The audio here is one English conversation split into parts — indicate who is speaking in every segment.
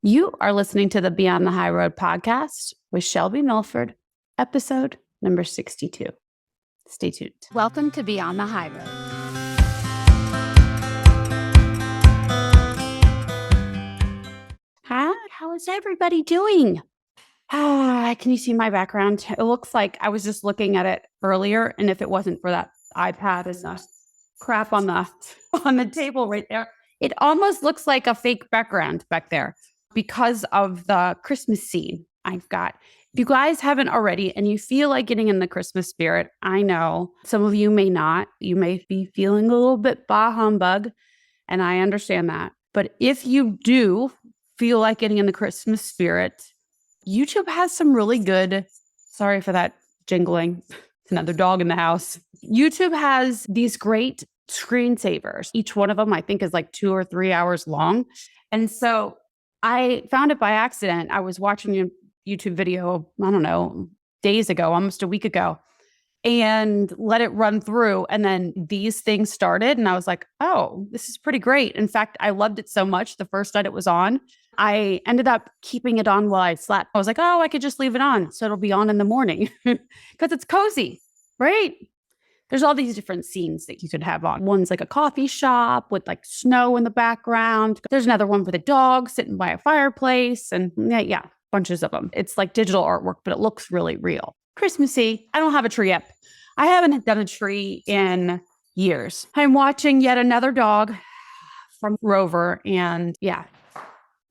Speaker 1: You are listening to the Beyond the High Road podcast with Shelby Milford, episode number 62. Stay tuned. Welcome to Beyond the High Road. Hi, how is everybody doing? Can you see my background? It looks like I was just looking at it earlier, and if it wasn't for that iPad and the crap on the table right there, it almost looks like a fake background back there because of the Christmas scene I've got. If you guys haven't already and you feel like getting in the Christmas spirit, I know some of you may not. You may be feeling a little bit bah humbug, and I understand that. But if you do feel like getting in the Christmas spirit, YouTube has some really good, sorry for that jingling, another dog in the house. YouTube has these great screensavers. Each one of them, I think, is like 2 or 3 hours long. And so I found it by accident. I was watching a YouTube video, I don't know, days ago, almost a week ago, and let it run through. And then these things started, and I was like, oh, this is pretty great. In fact, I loved it so much the first night it was on, I ended up keeping it on while I slept. I was like, oh, I could just leave it on, so it'll be on in the morning because it's cozy, right? There's all these different scenes that you could have on. One's like a coffee shop with like snow in the background. There's another one with a dog sitting by a fireplace, and yeah, bunches of them. It's like digital artwork, but it looks really real. Christmassy. I don't have a tree up. I haven't done a tree in years. I'm watching yet another dog from Rover, and yeah,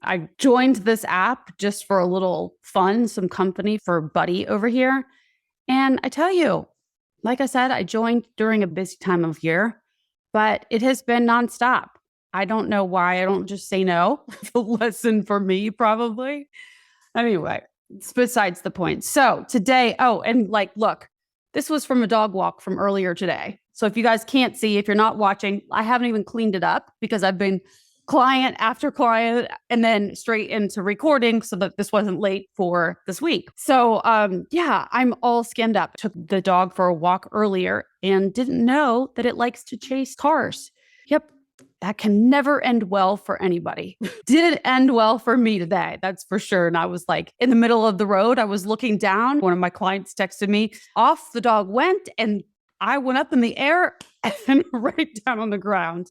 Speaker 1: I joined this app just for a little fun, some company for Buddy over here. And I tell you, like I said, I joined during a busy time of year, but it has been nonstop. I don't know why I don't just say no. The lesson for me, probably. Anyway, it's besides the point. So today, look, this was from a dog walk from earlier today. So if you guys can't see, if you're not watching, I haven't even cleaned it up because I've been client after client and then straight into recording so that this wasn't late for this week. So I'm all skinned up. Took the dog for a walk earlier and didn't know that it likes to chase cars. Yep. That can never end well for anybody. Didn't end well for me today, that's for sure. And I was like in the middle of the road, I was looking down. One of my clients texted me, off the dog went, and I went up in the air and right down on the ground.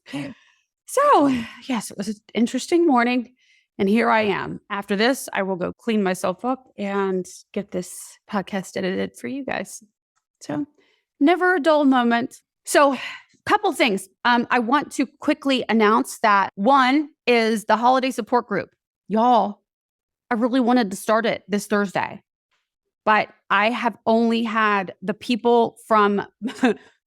Speaker 1: So, yes, it was an interesting morning, and here I am. After this, I will go clean myself up and get this podcast edited for you guys. So, never a dull moment. So, couple things. I want to quickly announce that one is the holiday support group. Y'all, I really wanted to start it this Thursday, but I have only had the people from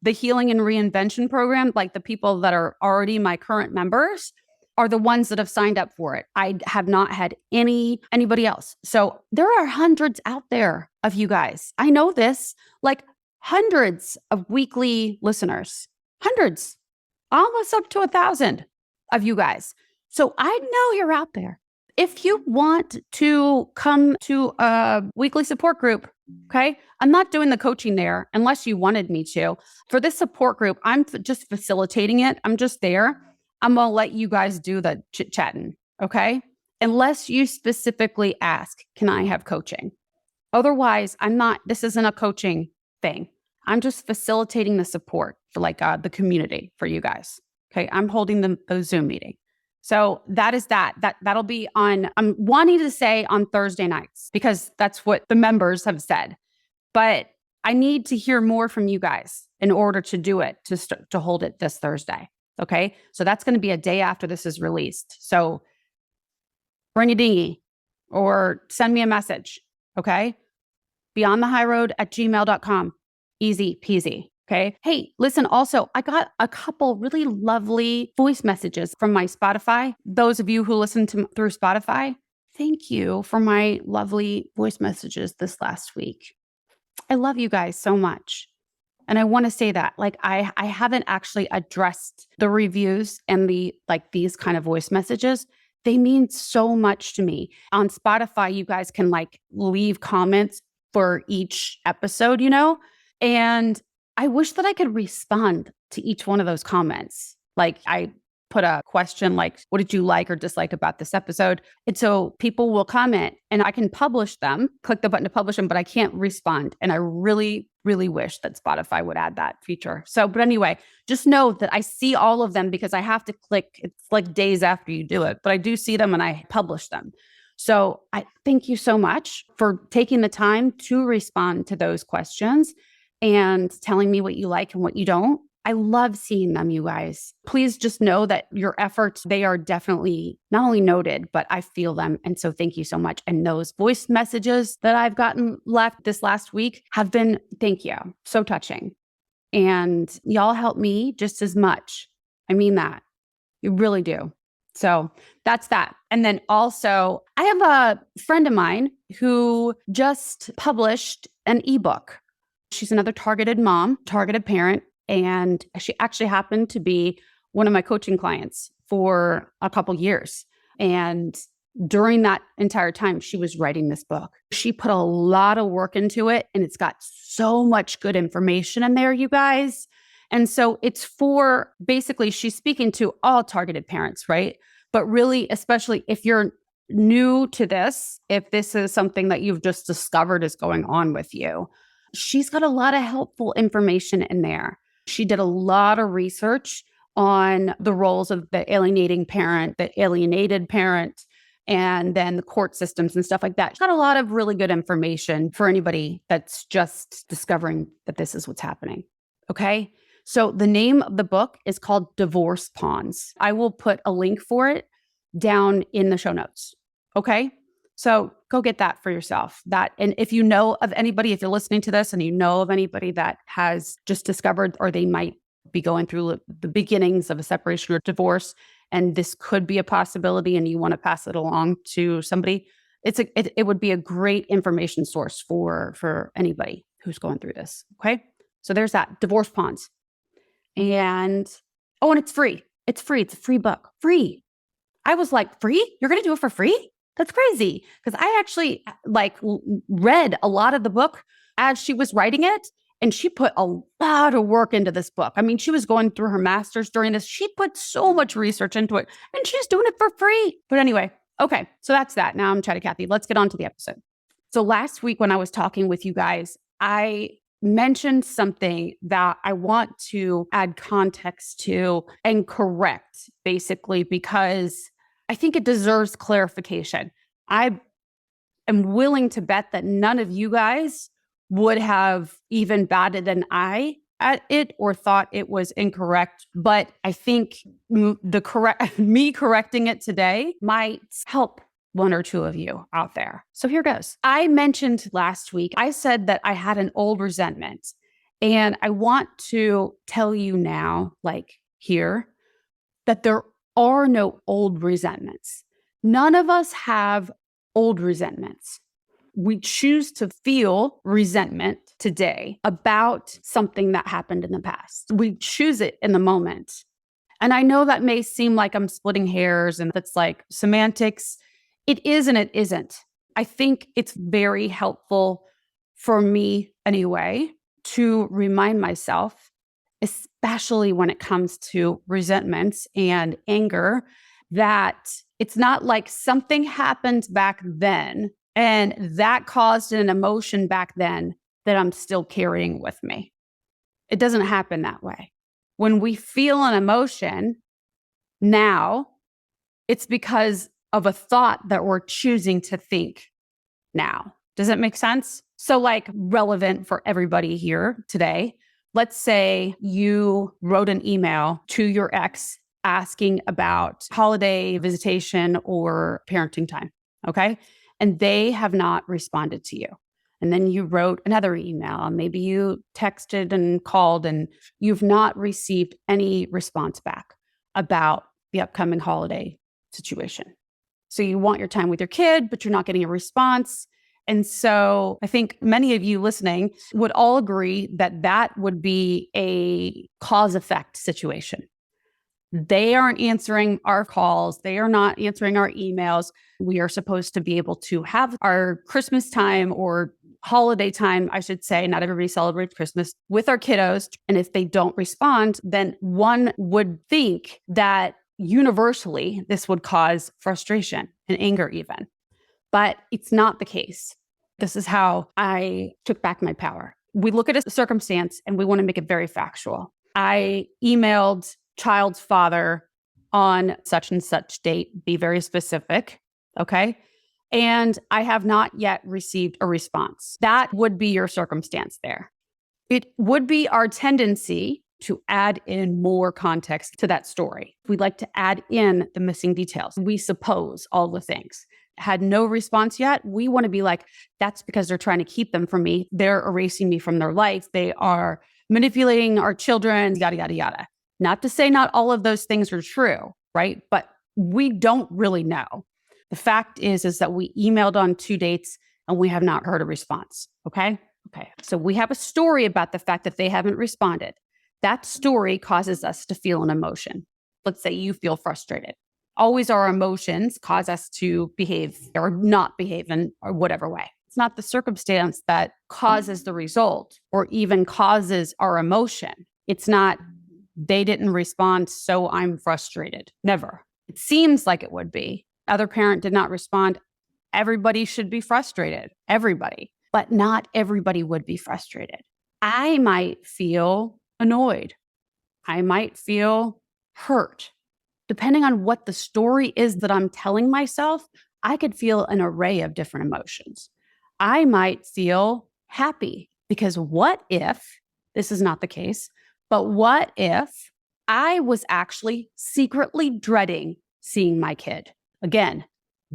Speaker 1: the Healing and Reinvention program, like the people that are already my current members, are the ones that have signed up for it. I have not had anybody else. So there are hundreds out there of you guys. I know this, like hundreds of weekly listeners, hundreds, almost up to 1,000 of you guys. So I know you're out there. If you want to come to a weekly support group, okay, I'm not doing the coaching there unless you wanted me to. For this support group, I'm just facilitating it. I'm just there. I'm going to let you guys do the chit-chatting, okay? Unless you specifically ask, can I have coaching? Otherwise, this isn't a coaching thing. I'm just facilitating the support for the community for you guys, okay? I'm holding the Zoom meeting. So that is that'll be on, I'm wanting to say on Thursday nights because that's what the members have said. But I need to hear more from you guys in order to do it, to hold it this Thursday. Okay. So that's going to be a day after this is released. So bring a dinghy or send me a message. Okay. beyondthehighroad@gmail.com. Easy peasy. Okay. Hey, listen, also, I got a couple really lovely voice messages from my Spotify. Those of you who listen to through Spotify, thank you for my lovely voice messages this last week. I love you guys so much. And I want to say that, I haven't actually addressed the reviews and these kind of voice messages. They mean so much to me. On Spotify, you guys can leave comments for each episode, and I wish that I could respond to each one of those comments. I put a question like, what did you like or dislike about this episode? And so people will comment and I can publish them, click the button to publish them, but I can't respond. And I really, really wish that Spotify would add that feature. So, but anyway, just know that I see all of them because I have to click. It's like days after you do it, but I do see them and I publish them. So I thank you so much for taking the time to respond to those questions and telling me what you like and what you don't. I love seeing them, you guys. Please just know that your efforts, they are definitely not only noted, but I feel them. And so thank you so much. And those voice messages that I've gotten left this last week have been, thank you, so touching. And y'all help me just as much. I mean that. You really do. So that's that. And then also, I have a friend of mine who just published an ebook. She's another targeted mom, targeted parent. And she actually happened to be one of my coaching clients for a couple years. And during that entire time, she was writing this book. She put a lot of work into it, and it's got so much good information in there, you guys. And so it's for basically, she's speaking to all targeted parents, right? But really, especially if you're new to this, if this is something that you've just discovered is going on with you, she's got a lot of helpful information in there. She did a lot of research on the roles of the alienating parent, the alienated parent, and then the court systems and stuff like that. She's got a lot of really good information for anybody that's just discovering that this is what's happening. Okay. So the name of the book is called Divorce Pawns. I will put a link for it down in the show notes. Okay. So go get that for yourself. And if you know of anybody, if you're listening to this and you know of anybody that has just discovered, or they might be going through the beginnings of a separation or divorce, and this could be a possibility and you want to pass it along to somebody, it would be a great information source for anybody who's going through this. Okay. So there's that, Divorce Pawns. And it's free. It's free. It's a free book. Free. I was like, free? You're going to do it for free? That's crazy. Because I actually read a lot of the book as she was writing it. And she put a lot of work into this book. I mean, she was going through her master's during this. She put so much research into it and she's doing it for free. But anyway, okay. So that's that. Now I'm Chatty Cathy. Let's get on to the episode. So last week when I was talking with you guys, I mentioned something that I want to add context to and correct, basically, because I think it deserves clarification. I am willing to bet that none of you guys would have even batted an eye at it or thought it was incorrect. But I think me correcting it today might help one or two of you out there. So here goes. I mentioned last week, I said that I had an old resentment. And I want to tell you now, like here, that there are no old resentments. None of us have old resentments. We choose to feel resentment today about something that happened in the past. We choose it in the moment. And I know that may seem like I'm splitting hairs and that's like semantics. It is and it isn't. I think it's very helpful for me anyway to remind myself, especially when it comes to resentments and anger, that it's not like something happened back then and that caused an emotion back then that I'm still carrying with me. It doesn't happen that way. When we feel an emotion now, it's because of a thought that we're choosing to think now. Does that make sense? So like relevant for everybody here today, let's say you wrote an email to your ex asking about holiday visitation or parenting time, okay? And they have not responded to you. And then you wrote another email, maybe you texted and called and you've not received any response back about the upcoming holiday situation. So you want your time with your kid, but you're not getting a response. And so I think many of you listening would all agree that that would be a cause-effect situation. They aren't answering our calls. They are not answering our emails. We are supposed to be able to have our Christmas time or holiday time, I should say. Not everybody celebrates Christmas with our kiddos. And if they don't respond, then one would think that universally, this would cause frustration and anger even. But it's not the case. This is how I took back my power. We look at a circumstance and we want to make it very factual. I emailed child's father on such and such date, be very specific, okay? And I have not yet received a response. That would be your circumstance there. It would be our tendency to add in more context to that story. We like to add in the missing details. We suppose all the things. Had no response yet, we want to be like, that's because they're trying to keep them from me. They're erasing me from their life. They are manipulating our children, yada, yada, yada. Not to say not all of those things are true, right? But we don't really know. The fact is that we emailed on 2 dates and we have not heard a response, okay? Okay, so we have a story about the fact that they haven't responded. That story causes us to feel an emotion. Let's say you feel frustrated. Always our emotions cause us to behave or not behave in or whatever way. It's not the circumstance that causes the result or even causes our emotion. It's not, they didn't respond, so I'm frustrated. Never. It seems like it would be. Other parent did not respond. Everybody should be frustrated. Everybody. But not everybody would be frustrated. I might feel annoyed. I might feel hurt. Depending on what the story is that I'm telling myself, I could feel an array of different emotions. I might feel happy because what if, this is not the case, but what if I was actually secretly dreading seeing my kid? Again,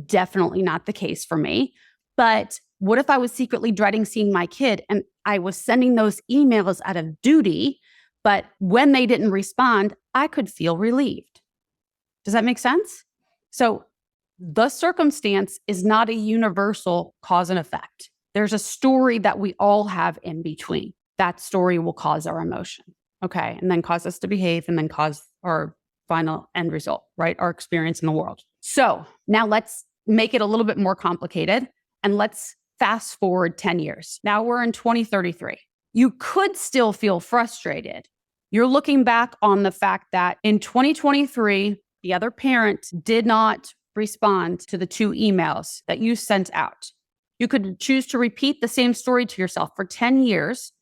Speaker 1: definitely not the case for me, but what if I was secretly dreading seeing my kid and I was sending those emails out of duty, but when they didn't respond, I could feel relieved. Does that make sense? So the circumstance is not a universal cause and effect. There's a story that we all have in between. That story will cause our emotion, okay? And then cause us to behave and then cause our final end result, right? Our experience in the world. So now let's make it a little bit more complicated and let's fast forward 10 years. Now we're in 2033. You could still feel frustrated. You're looking back on the fact that in 2023, the other parent did not respond to the 2 emails that you sent out. You could choose to repeat the same story to yourself for 10 years,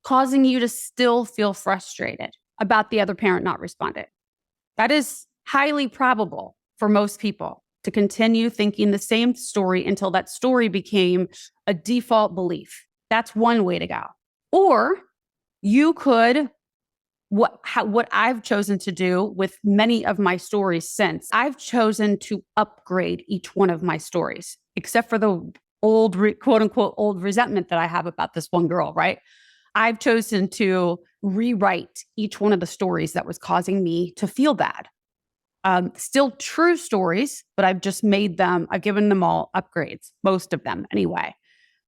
Speaker 1: causing you to still feel frustrated about the other parent not responding. That is highly probable for most people to continue thinking the same story until that story became a default belief. That's one way to go. Or you could, what I've chosen to do with many of my stories since, I've chosen to upgrade each one of my stories, except for the old, quote unquote, old resentment that I have about this one girl, right? I've chosen to rewrite each one of the stories that was causing me to feel bad. Still true stories, but I've just made them, I've given them all upgrades, most of them anyway.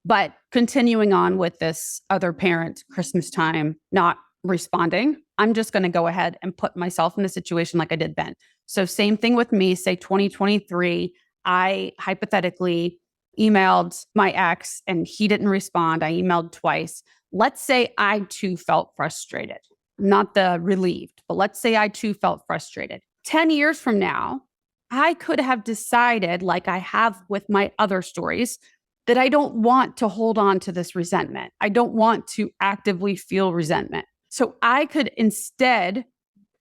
Speaker 1: But continuing on with this other parent, Christmas time, not responding, I'm just going to go ahead and put myself in the situation like I did then. So same thing with me, say 2023, I hypothetically emailed my ex and he didn't respond. I emailed twice. Let's say I too felt frustrated, not the relieved, but let's say I too felt frustrated. 10 years from now, I could have decided, like I have with my other stories, that I don't want to hold on to this resentment. I don't want to actively feel resentment. So I could instead,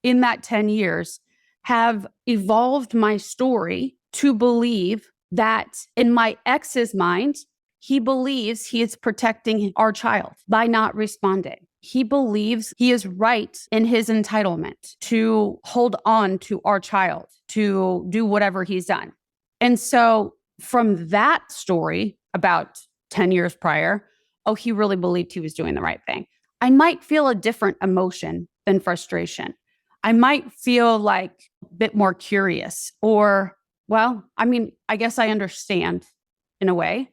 Speaker 1: in that 10 years, have evolved my story to believe that in my ex's mind, he believes he is protecting our child by not responding. He believes he is right in his entitlement to hold on to our child, to do whatever he's done. And so from that story about 10 years prior, oh, he really believed he was doing the right thing. I might feel a different emotion than frustration. I might feel like a bit more curious or, well, I mean, I guess I understand in a way.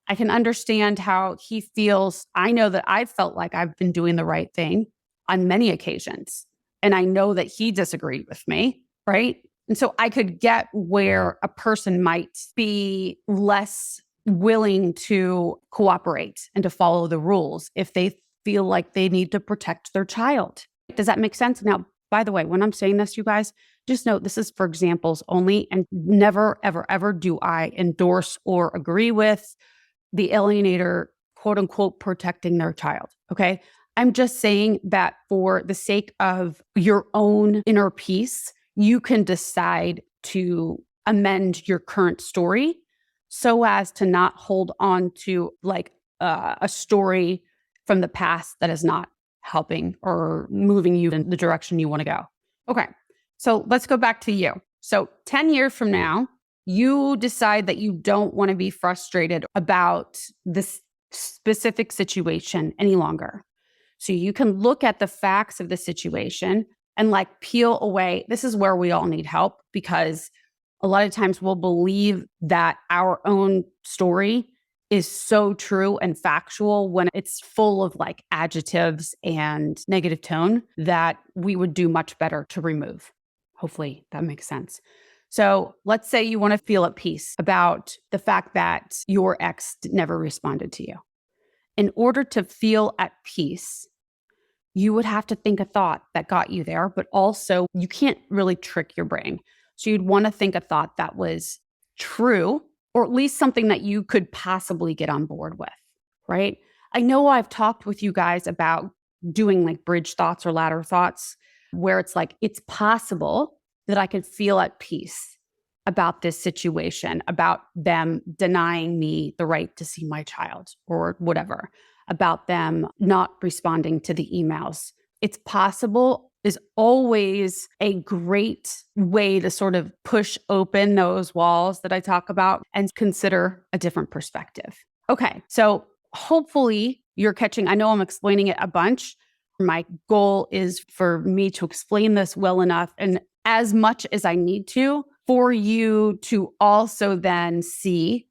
Speaker 1: I can understand how he feels. I know that I've felt like I've been doing the right thing on many occasions. And I know that he disagreed with me, right? And so I could get where a person might be less willing to cooperate and to follow the rules if they feel like they need to protect their child. Does that make sense? Now, By the way, when I'm saying this, you guys, just note this is for examples only, and never, ever, ever do I endorse or agree with the alienator, quote unquote, protecting their child. Okay. I'm just saying that for the sake of your own inner peace, you can decide to amend your current story so as to not hold on to like a story from the past that is not helping or moving you in the direction you want to go. Okay. So let's go back to you. So 10 years from now, you decide that you don't want to be frustrated about this specific situation any longer. So you can look at the facts of the situation and like peel away. This is where we all need help, because a lot of times we'll believe that our own story is so true and factual when it's full of like adjectives and negative tone that we would do much better to remove. Hopefully that makes sense. So let's say you want to feel at peace about the fact that your ex never responded to you. In order to feel at peace, you would have to think a thought that got you there, but also you can't really trick your brain. So you'd want to think a thought that was true, or at least something that you could possibly get on board with, right? I know I've talked with you guys about doing like bridge thoughts or ladder thoughts, where it's like, it's possible that I could feel at peace about this situation, about them denying me the right to see my child or whatever, about them not responding to the emails. It's possible is always a great way to sort of push open those walls that I talk about and consider a different perspective. Okay, so hopefully you're catching, I know I'm explaining it a bunch. My goal is for me to explain this well enough and as much as I need to for you to also then see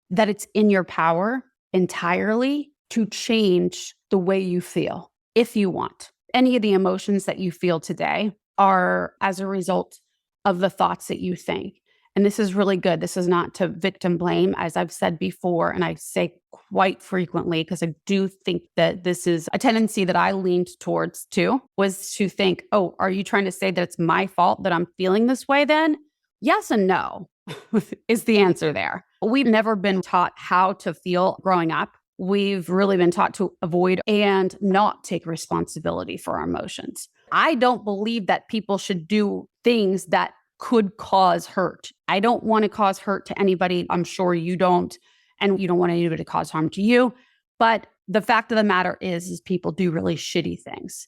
Speaker 1: that it's in your power entirely to change the way you feel if you want. Any of the emotions that you feel today are as a result of the thoughts that you think. And this is really good. This is not to victim blame, as I've said before, and I say quite frequently, because I do think that this is a tendency that I leaned towards too, was to think, oh, are you trying to say that it's my fault that I'm feeling this way then? Yes and no is the answer there. We've never been taught how to feel growing up. We've really been taught to avoid and not take responsibility for our emotions. I don't believe that people should do things that could cause hurt. I don't want to cause hurt to anybody. I'm sure you don't, and you don't want anybody to cause harm to you. But the fact of the matter is people do really shitty things.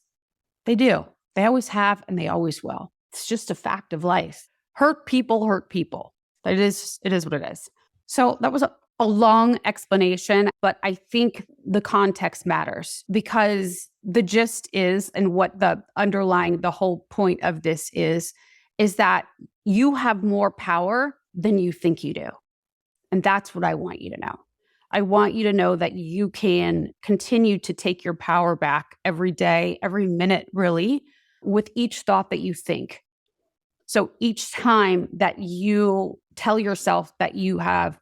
Speaker 1: They do. They always have, and they always will. It's just a fact of life. Hurt people hurt people. It is what it is. So that was a long explanation, but I think the context matters, because the gist is, and what the underlying, the whole point of this is that you have more power than you think you do. And that's what I want you to know. I want you to know that you can continue to take your power back every day, every minute, really, with each thought that you think. So each time that you tell yourself that you have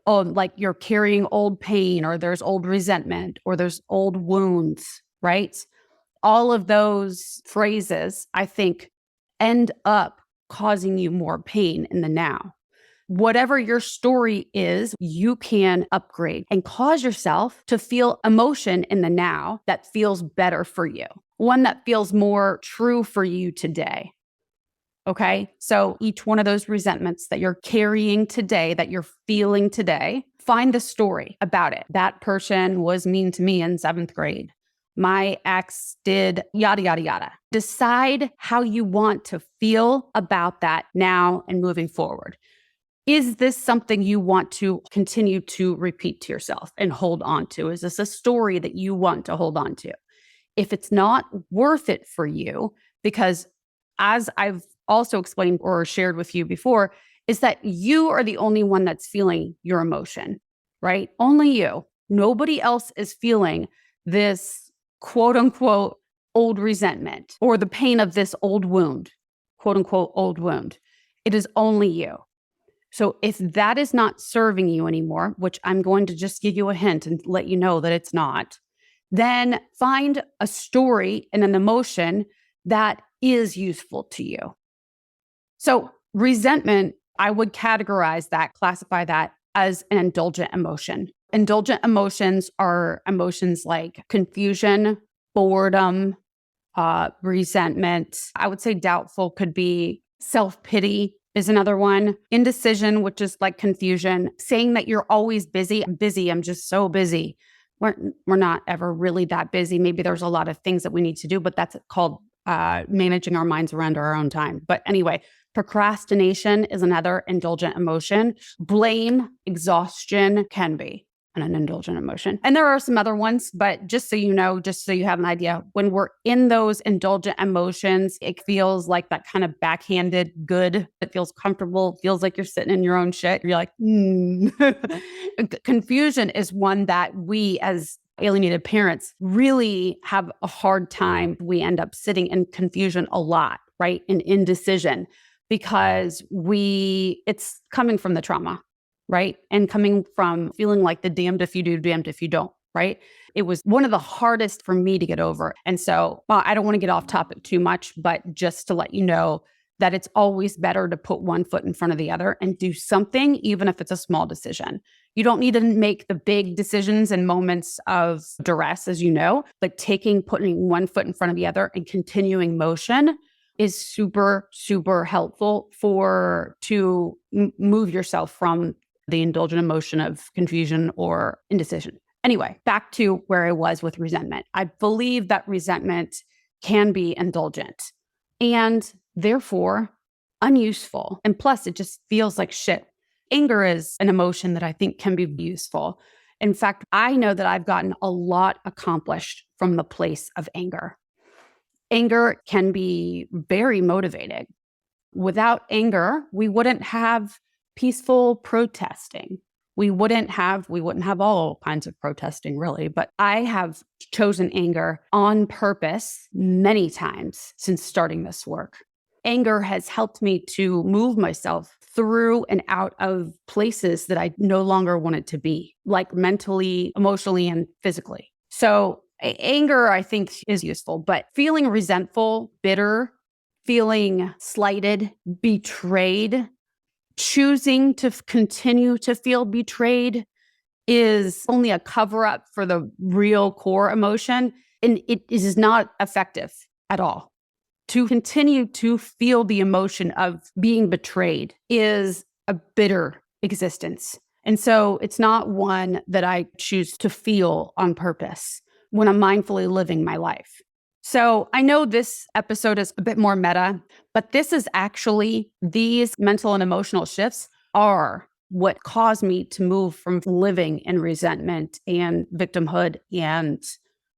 Speaker 1: like you're carrying old pain, or there's old resentment, or there's old wounds, right? All of those phrases, I think, end up causing you more pain in the now. Whatever your story is, you can upgrade and cause yourself to feel emotion in the now that feels better for you, one that feels more true for you today. Okay. So each one of those resentments that you're carrying today, that you're feeling today, find the story about it. That person was mean to me in 7th grade. My ex did yada, yada, yada. Decide how you want to feel about that now and moving forward. Is this something you want to continue to repeat to yourself and hold on to? Is this a story that you want to hold on to? If it's not worth it for you, because as I've also explained or shared with you before, is that you are the only one that's feeling your emotion, right? Only you. Nobody else is feeling this quote unquote old resentment or the pain of this old wound, quote unquote old wound. It is only you. So if that is not serving you anymore, which I'm going to just give you a hint and let you know that it's not, then find a story and an emotion that is useful to you. So resentment, I would categorize that, classify that as an indulgent emotion. Indulgent emotions are emotions like confusion, boredom, resentment. I would say doubtful could be self-pity is another one. Indecision, which is like confusion, saying that you're always busy. I'm busy. I'm just so busy. We're not ever really that busy. Maybe there's a lot of things that we need to do, but that's called managing our minds around our own time. But anyway, procrastination is another indulgent emotion. Blame, exhaustion can be an indulgent emotion. And there are some other ones, but just so you know, just so you have an idea, when we're in those indulgent emotions, it feels like that kind of backhanded good. It feels comfortable, feels like you're sitting in your own shit. You're like, Confusion is one that we as alienated parents really have a hard time. We end up sitting in confusion a lot, right? In indecision, because it's coming from the trauma, right? And coming from feeling like the damned if you do, damned if you don't, right? It was one of the hardest for me to get over. And so I don't want to get off topic too much, but just to let you know that it's always better to put one foot in front of the other and do something, even if it's a small decision. You don't need to make the big decisions in moments of duress, as you know, but putting one foot in front of the other and continuing motion is super, super helpful to move yourself from the indulgent emotion of confusion or indecision. Anyway, back to where I was with resentment. I believe that resentment can be indulgent and therefore unuseful. And plus, it just feels like shit. Anger is an emotion that I think can be useful. In fact, I know that I've gotten a lot accomplished from the place of anger. Anger can be very motivating. Without anger, we wouldn't have peaceful protesting. We wouldn't have all kinds of protesting, really. But I have chosen anger on purpose many times since starting this work. Anger has helped me to move myself through and out of places that I no longer wanted to be, like mentally, emotionally, and physically. So anger, I think, is useful, but feeling resentful, bitter, feeling slighted, betrayed, choosing to continue to feel betrayed is only a cover up for the real core emotion. And it is not effective at all. To continue to feel the emotion of being betrayed is a bitter existence. And so it's not one that I choose to feel on purpose when I'm mindfully living my life. So I know this episode is a bit more meta, but this is actually, these mental and emotional shifts are what caused me to move from living in resentment and victimhood and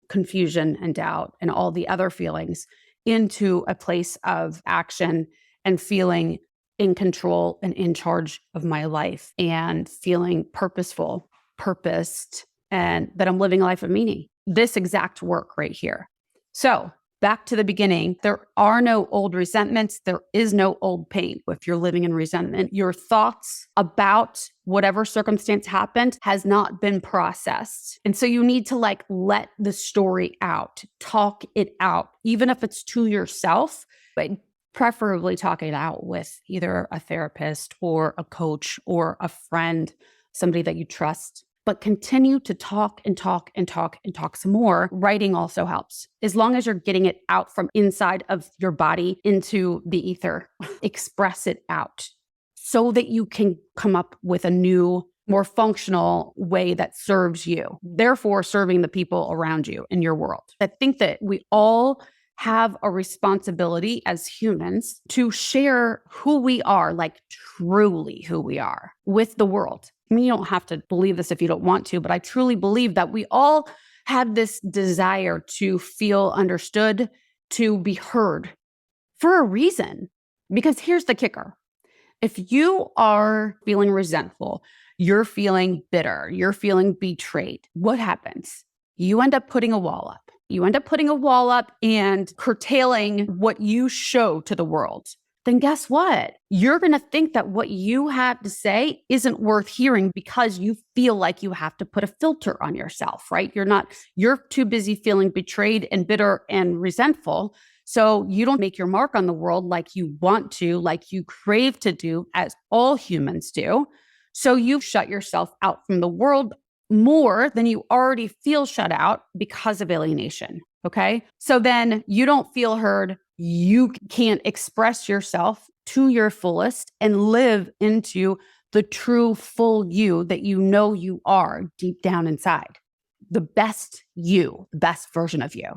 Speaker 1: confusion and doubt and all the other feelings into a place of action and feeling in control and in charge of my life and feeling purposed, and that I'm living a life of meaning. This exact work right here. So back to the beginning, there are no old resentments. There is no old pain. If you're living in resentment, your thoughts about whatever circumstance happened has not been processed. And so you need to let the story out, talk it out, even if it's to yourself, but preferably talk it out with either a therapist or a coach or a friend, somebody that you trust. But continue to talk and talk and talk and talk some more. Writing also helps. As long as you're getting it out from inside of your body into the ether, express it out so that you can come up with a new, more functional way that serves you, therefore serving the people around you in your world. I think that we all have a responsibility as humans to share who we are, like truly who we are, with the world. I mean, you don't have to believe this if you don't want to, but I truly believe that we all have this desire to feel understood, to be heard for a reason. Because here's the kicker. If you are feeling resentful, you're feeling bitter, you're feeling betrayed, what happens? You end up putting a wall up. You end up putting a wall up and curtailing what you show to the world. Then guess what? You're going to think that what you have to say isn't worth hearing because you feel like you have to put a filter on yourself, right? You're too busy feeling betrayed and bitter and resentful. So you don't make your mark on the world like you want to, like you crave to do, as all humans do. So you shut yourself out from the world more than you already feel shut out because of alienation. Okay. So then you don't feel heard. You can't express yourself to your fullest and live into the true full you that you know you are deep down inside. The best you, the best version of you.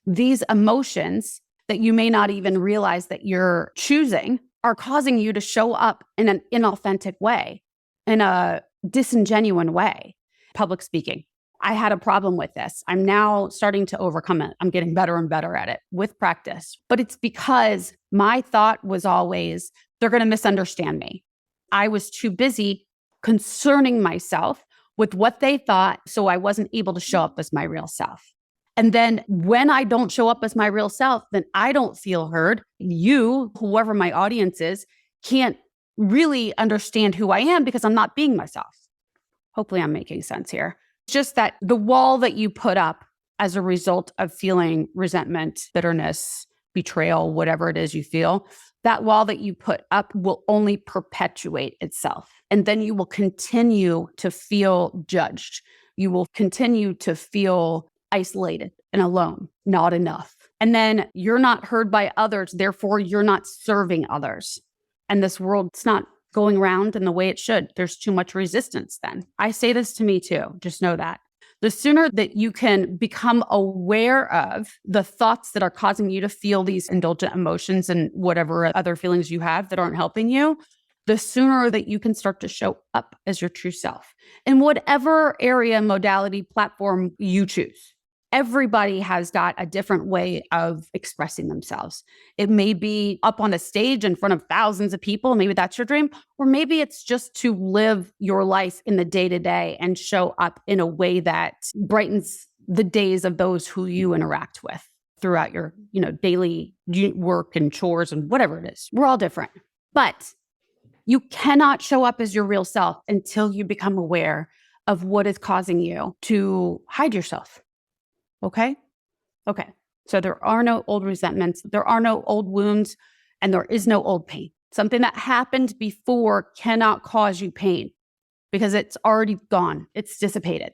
Speaker 1: These emotions that you may not even realize that you're choosing are causing you to show up in an inauthentic way, in a disingenuine way. Public speaking. I had a problem with this. I'm now starting to overcome it. I'm getting better and better at it with practice. But it's because my thought was always, they're going to misunderstand me. I was too busy concerning myself with what they thought, so I wasn't able to show up as my real self. And then when I don't show up as my real self, then I don't feel heard. You, whoever my audience is, can't really understand who I am because I'm not being myself. Hopefully I'm making sense here. It's just that the wall that you put up as a result of feeling resentment, bitterness, betrayal, whatever it is you feel, that wall that you put up will only perpetuate itself. And then you will continue to feel judged. You will continue to feel isolated and alone, not enough. And then you're not heard by others. Therefore, you're not serving others. And this world's not going around in the way it should. There's too much resistance then. I say this to me too. Just know that. The sooner that you can become aware of the thoughts that are causing you to feel these indulgent emotions and whatever other feelings you have that aren't helping you, the sooner that you can start to show up as your true self in whatever area, modality, platform you choose. Everybody has got a different way of expressing themselves. It may be up on a stage in front of thousands of people. Maybe that's your dream. Or maybe it's just to live your life in the day-to-day and show up in a way that brightens the days of those who you interact with throughout your, daily work and chores and whatever it is. We're all different. But you cannot show up as your real self until you become aware of what is causing you to hide yourself. Okay. So there are no old resentments. There are no old wounds, and there is no old pain. Something that happened before cannot cause you pain because it's already gone. It's dissipated.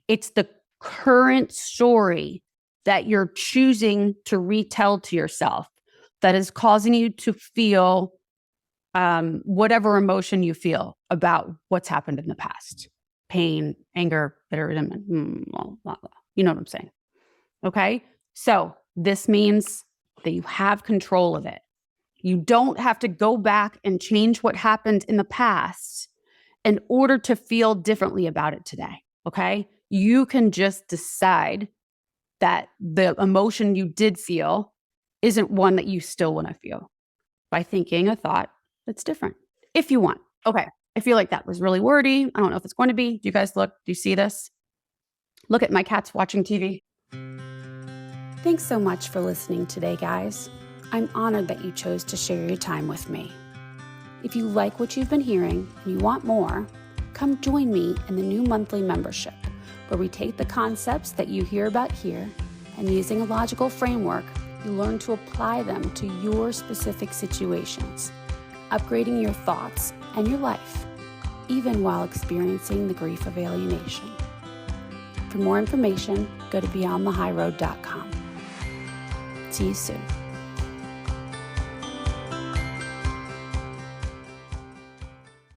Speaker 1: It's the current story that you're choosing to retell to yourself that is causing you to feel whatever emotion you feel about what's happened in the past. Pain, anger, bitter resentment, blah, blah, blah. You know what I'm saying? Okay. So this means that you have control of it. You don't have to go back and change what happened in the past in order to feel differently about it today. Okay. You can just decide that the emotion you did feel isn't one that you still want to feel by thinking a thought that's different if you want. Okay. I feel like that was really wordy. I don't know if it's going to be. Do you guys look? Do you see this? Look at my cats watching TV. Thanks so much for listening today, guys. I'm honored that you chose to share your time with me. If you like what you've been hearing and you want more, come join me in the new monthly membership, where we take the concepts that you hear about here and, using a logical framework, you learn to apply them to your specific situations, upgrading your thoughts and your life, even while experiencing the grief of alienation. For more information, go to beyondthehighroad.com. See you soon.